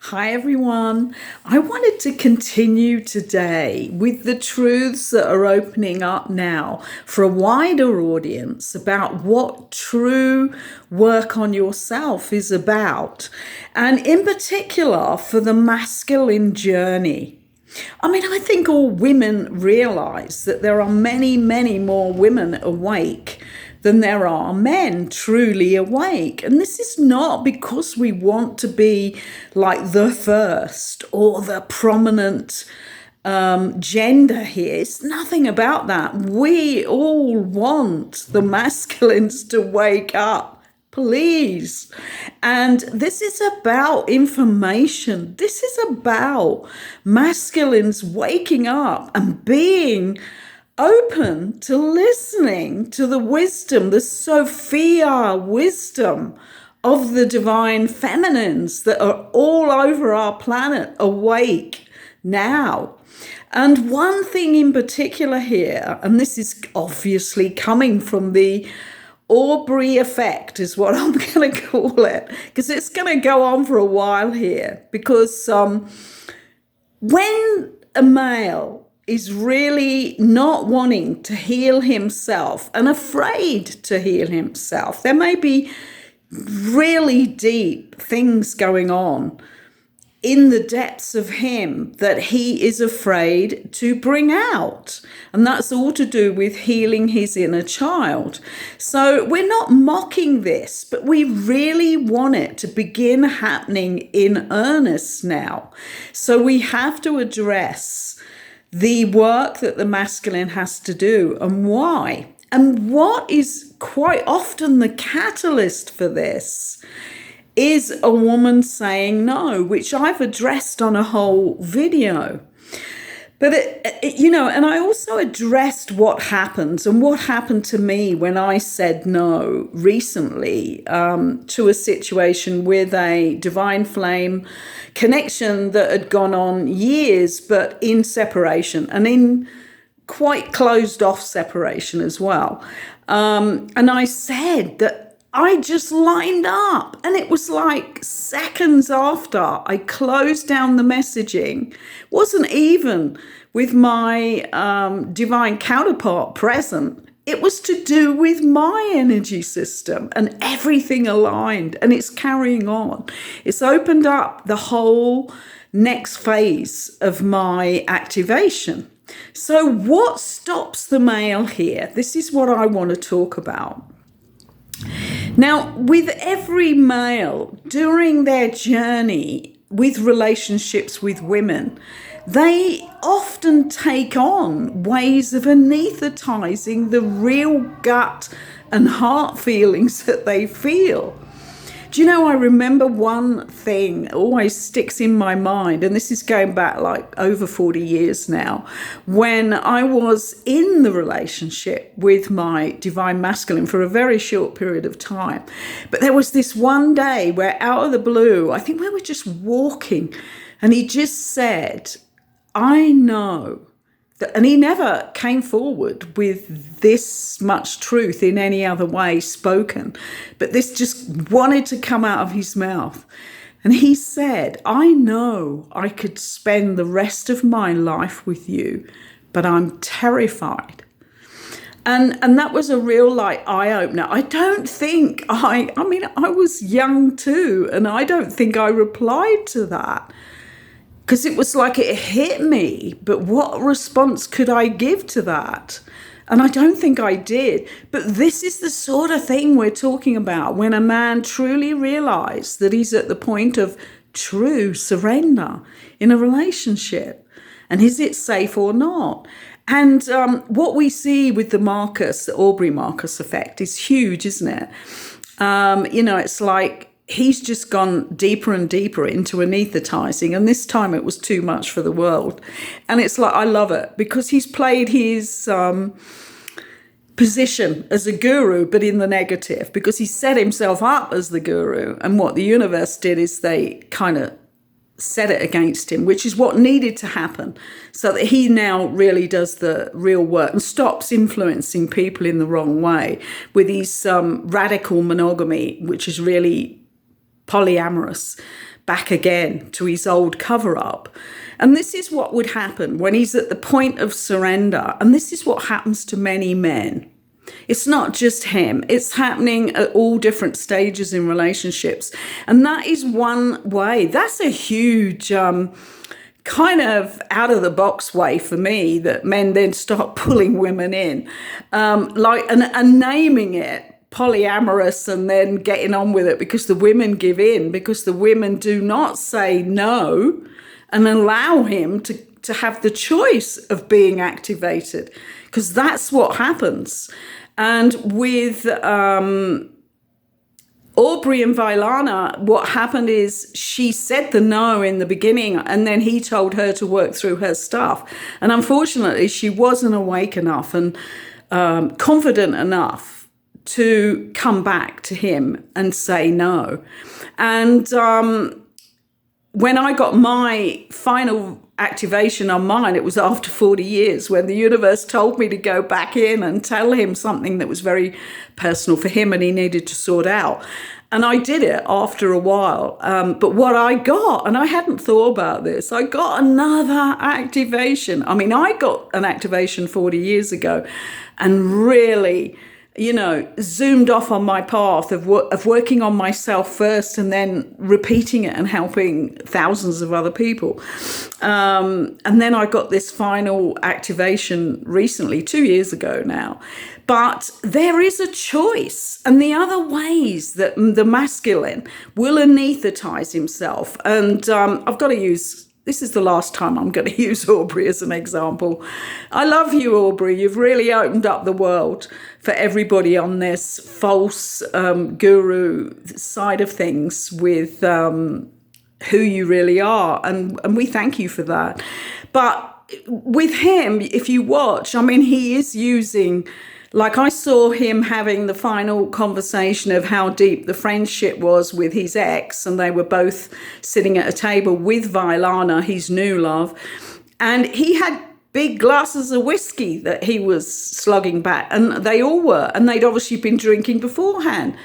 Hi, everyone. I wanted to continue today with the truths that are opening up now for a wider audience about what true work on yourself is about, and in particular for the masculine journey. I think all women realize that there are many, many more women awake than there are men truly awake. And this is not because we want to be like the first or the prominent gender here. It's nothing about that. We all want the masculines to wake up. Please. And this is about information. This is about masculines waking up and being open to listening to the wisdom, the Sophia wisdom of the divine feminines that are all over our planet awake now. And one thing in particular here, and this is obviously coming from the Aubrey effect is what I'm going to call it, because it's going to go on for a while here, because when a male is really not wanting to heal himself and afraid to heal himself, there may be really deep things going on in the depths of him that he is afraid to bring out. And that's all to do with healing his inner child. So we're not mocking this, but we really want it to begin happening in earnest now. So we have to address the work that the masculine has to do and why. And what is quite often the catalyst for this is a woman saying no, which I've addressed on a whole video. But, and I also addressed what happens and what happened to me when I said no recently to a situation with a divine flame connection that had gone on years, but in separation and in quite closed off separation as well. And I said that I just lined up, and it was like seconds after I closed down the messaging, wasn't even with my divine counterpart present. It was to do with my energy system, and everything aligned, and it's carrying on. It's opened up the whole next phase of my activation. So what stops the male here? This is what I want to talk about. Now, with every male during their journey with relationships with women, they often take on ways of anesthetizing the real gut and heart feelings that they feel. Do you know, I remember one thing always sticks in my mind, and this is going back like over 40 years now, when I was in the relationship with my divine masculine for a very short period of time. But there was this one day where out of the blue, I think we were just walking, and he just said, I know. And he never came forward with this much truth in any other way spoken, but this just wanted to come out of his mouth. And he said, I know I could spend the rest of my life with you, but I'm terrified. And that was a real eye-opener. I don't think I was young too, and I don't think I replied to that. Because it was like it hit me, but what response could I give to that? And I don't think I did. But this is the sort of thing we're talking about when a man truly realized that he's at the point of true surrender in a relationship. And is it safe or not? And what we see with the Aubrey Marcus effect is huge, isn't it? It's like, he's just gone deeper and deeper into anesthetizing, and this time it was too much for the world. And it's like, I love it, because he's played his position as a guru, but in the negative, because he set himself up as the guru, and what the universe did is they kind of set it against him, which is what needed to happen, so that he now really does the real work and stops influencing people in the wrong way with his radical monogamy, which is really polyamorous. back again to his old cover-up. And this is what would happen when he's at the point of surrender. And this is what happens to many men. It's not just him. It's happening at all different stages in relationships. And that is one way. That's a huge kind of out of the box way for me, that men then start pulling women in, and naming it polyamorous and then getting on with it because the women give in, because the women do not say no and allow him to have the choice of being activated, because that's what happens. And with Aubrey and Vailana, what happened is she said the no in the beginning, and then he told her to work through her stuff. And unfortunately, she wasn't awake enough and confident enough to come back to him and say no. And when I got my final activation on mine, it was after 40 years when the universe told me to go back in and tell him something that was very personal for him and he needed to sort out. And I did it after a while. But what I got, and I hadn't thought about this, I got another activation. I mean, I got an activation 40 years ago and really, zoomed off on my path of working on myself first and then repeating it and helping thousands of other people. And then I got this final activation recently, 2 years ago now. But there is a choice. And the other ways that the masculine will anesthetize himself. And I've got to use... This is the last time I'm going to use Aubrey as an example. I love you, Aubrey. You've really opened up the world for everybody on this false guru side of things with who you really are. And we thank you for that. But with him, if you watch, I mean, he is using... Like I saw him having the final conversation of how deep the friendship was with his ex, and they were both sitting at a table with Vailana, his new love, and he had big glasses of whiskey that he was slugging back, and they all were, and they'd obviously been drinking beforehand.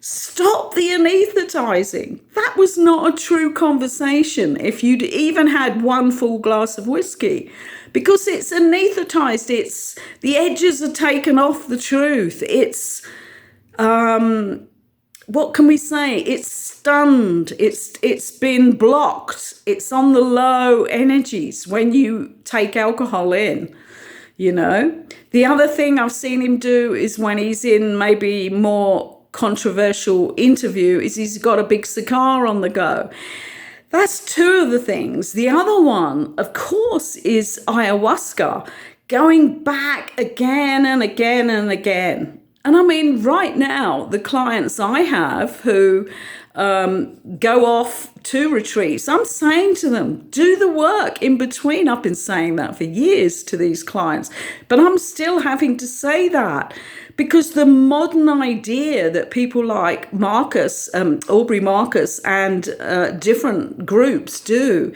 Stop the anesthetizing. That was not a true conversation if you'd even had one full glass of whiskey, because it's anesthetized. It's the edges are taken off the truth. It's what can we say? It's stunned. It's been blocked. It's on the low energies when you take alcohol in. The other thing I've seen him do is when he's in maybe more controversial interview is he's got a big cigar on the go. That's two of the things. The other one, of course, is ayahuasca, going back again and again and again. And I mean, right now, the clients I have who go off to retreats, I'm saying to them, do the work in between. I've been saying that for years to these clients, but I'm still having to say that because the modern idea that people like Marcus, Aubrey Marcus, and different groups do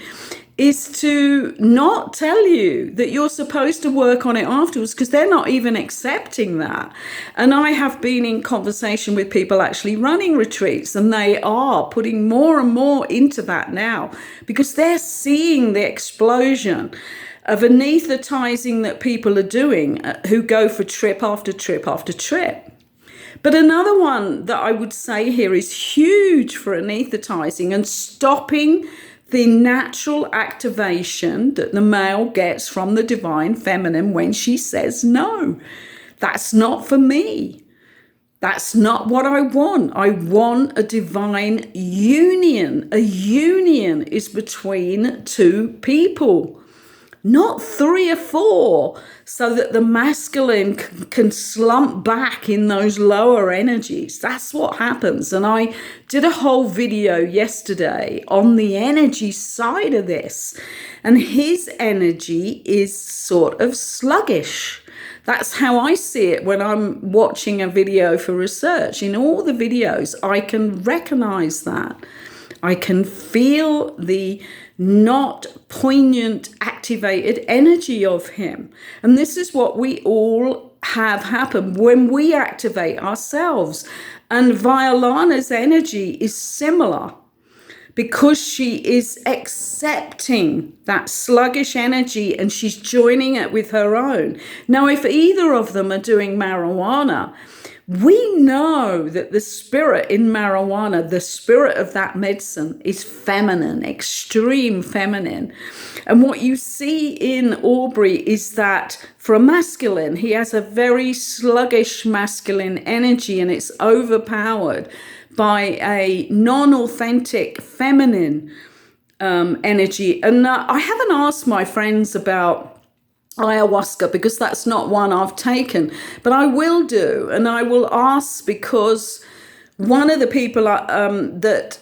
is to not tell you that you're supposed to work on it afterwards, because they're not even accepting that. And I have been in conversation with people actually running retreats, and they are putting more and more into that now because they're seeing the explosion of anesthetizing that people are doing who go for trip after trip after trip. But another one that I would say here is huge for anesthetizing and stopping the natural activation that the male gets from the divine feminine when she says no. That's not for me. That's not what I want. I want a divine union. A union is between two people, not three or four, so that the masculine can slump back in those lower energies. That's what happens. And I did a whole video yesterday on the energy side of this. And his energy is sort of sluggish. That's how I see it when I'm watching a video for research. In all the videos, I can recognize that. I can feel the not poignant, activated energy of him. And this is what we all have happen when we activate ourselves. And Violana's energy is similar because she is accepting that sluggish energy and she's joining it with her own. Now, if either of them are doing marijuana, we know that the spirit in marijuana, the spirit of that medicine, is feminine, extreme feminine. And what you see in Aubrey is that for a masculine, he has a very sluggish masculine energy, and it's overpowered by a non-authentic feminine energy. And I haven't asked my friends about ayahuasca because that's not one I've taken, but I will do, and I will ask, because one of the people that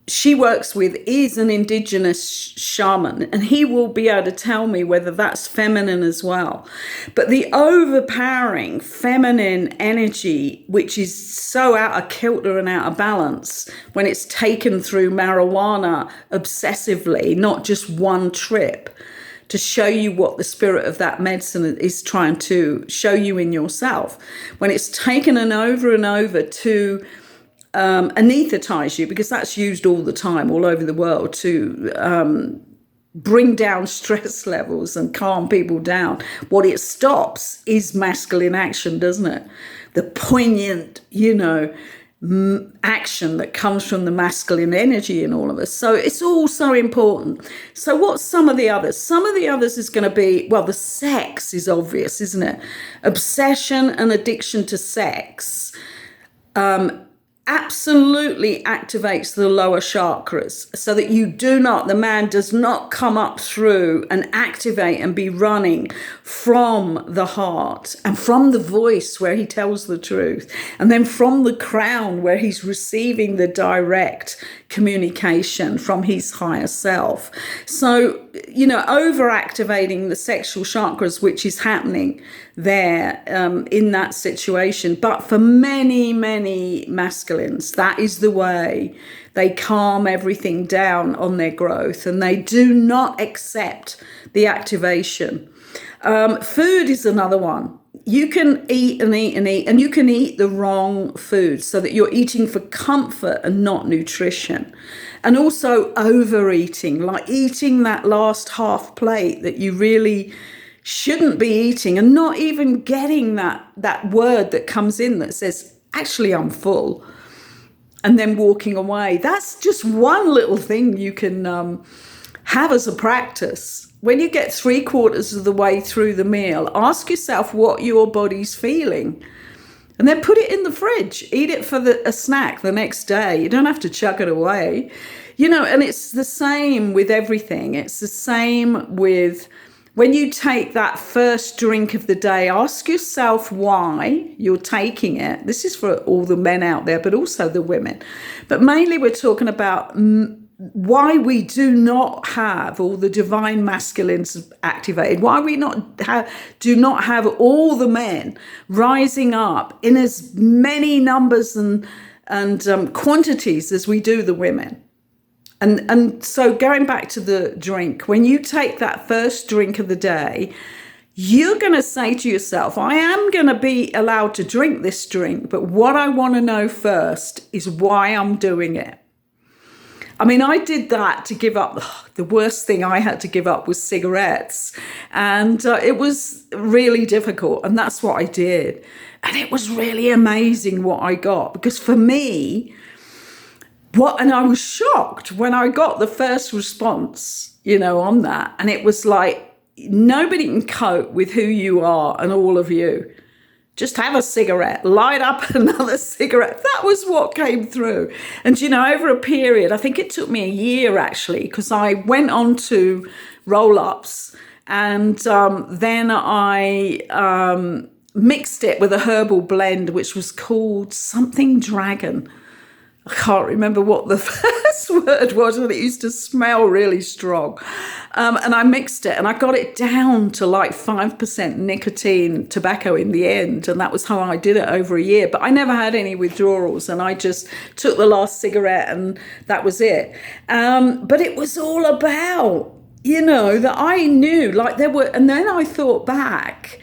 she works with is an indigenous shaman, and he will be able to tell me whether that's feminine as well. But the overpowering feminine energy, which is so out of kilter and out of balance when it's taken through marijuana obsessively, not just one trip, to show you what the spirit of that medicine is trying to show you in yourself. When it's taken and over to anesthetize you, because that's used all the time, all over the world, to bring down stress levels and calm people down. What it stops is masculine action, doesn't it? The poignant, action that comes from the masculine energy in all of us. So it's all so important. So what's some of the others? Some of the others is going to be, well, the sex is obvious, isn't it? Obsession and addiction to sex absolutely activates the lower chakras, so that the man does not come up through and activate and be running from the heart and from the voice where he tells the truth, and then from the crown where he's receiving the direct communication from his higher self. So, over activating the sexual chakras, which is happening there in that situation. But for many, many masculines, that is the way they calm everything down on their growth, and they do not accept the activation. Food is another one. You can eat and eat and eat, and you can eat the wrong food, so that you're eating for comfort and not nutrition. And also overeating, like eating that last half plate that you really shouldn't be eating, and not even getting that word that comes in that says, actually, I'm full, and then walking away. That's just one little thing you can have as a practice. When you get 3/4 of the way through the meal, ask yourself what your body's feeling, and then put it in the fridge. Eat it for a snack the next day. You don't have to chuck it away. And it's the same with everything. It's the same with when you take that first drink of the day. Ask yourself why you're taking it. This is for all the men out there, but also the women. But mainly we're talking about why we do not have all the divine masculines activated, why we do not have all the men rising up in as many numbers and quantities as we do the women. And so going back to the drink, when you take that first drink of the day, you're going to say to yourself, I am going to be allowed to drink this drink, but what I want to know first is why I'm doing it. I mean, I did that to give up. The worst thing I had to give up was cigarettes. And it was really difficult. And that's what I did. And it was really amazing what I got. Because for me, and I was shocked when I got the first response, on that. And it was like, nobody can cope with who you are and all of you. Just have a cigarette, light up another cigarette. That was what came through. And, over a period, I think it took me a year actually, because I went on to roll-ups, and then I mixed it with a herbal blend, which was called something dragon. I can't remember what the first word was, and it used to smell really strong. And I mixed it, and I got it down to like 5% nicotine tobacco in the end. And that was how I did it over a year. But I never had any withdrawals, and I just took the last cigarette, and that was it. But it was all about, that I knew, like there were, and then I thought back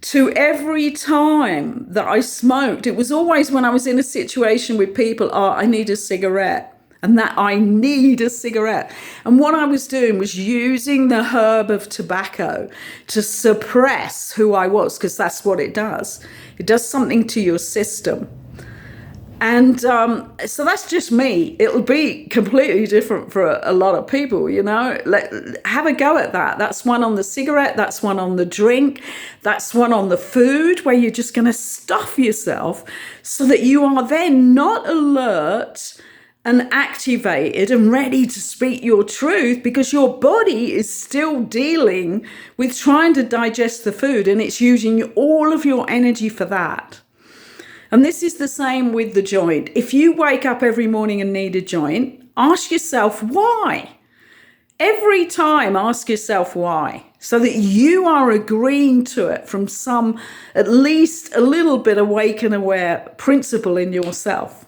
to every time that I smoked. It was always when I was in a situation with people, I need a cigarette. and that I need a cigarette. And what I was doing was using the herb of tobacco to suppress who I was, because that's what it does. It does something to your system. And so that's just me. It'll be completely different for a lot of people, you know. Have a go at that. That's one on the cigarette. That's one on the drink. That's one on the food, where you're just going to stuff yourself so that you are then not alert and activated and ready to speak your truth, because your body is still dealing with trying to digest the food, and it's using all of your energy for that. And this is the same with the joint. If you wake up every morning and need a joint, ask yourself why. Every time, ask yourself why, so that you are agreeing to it from some, at least a little bit awake and aware principle in yourself.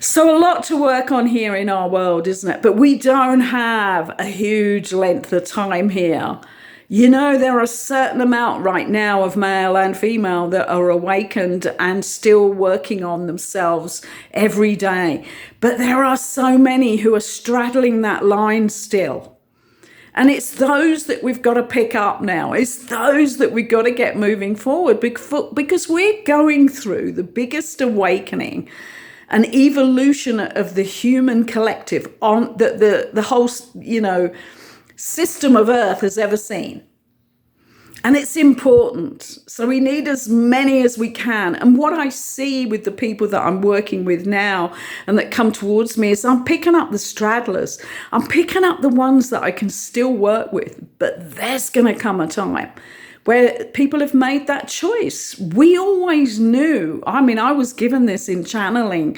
So a lot to work on here in our world, isn't it? But we don't have a huge length of time here. You know, there are a certain amount right now of male and female that are awakened and still working on themselves every day. But there are so many who are straddling that line still. And it's those that we've got to pick up now. It's those that we've got to get moving forward, because we're going through the biggest awakening, an evolution of the human collective on the whole, you know, system of Earth has ever seen. And it's important. So we need as many as we can. And what I see with the people that I'm working with now and that come towards me is I'm picking up the straddlers. I'm picking up the ones that I can still work with. But there's going to come a time where people have made that choice. We always knew. I mean, I was given this in channeling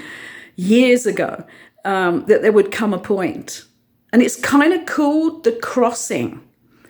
years ago, that there would come a point. And it's kind of called the crossing.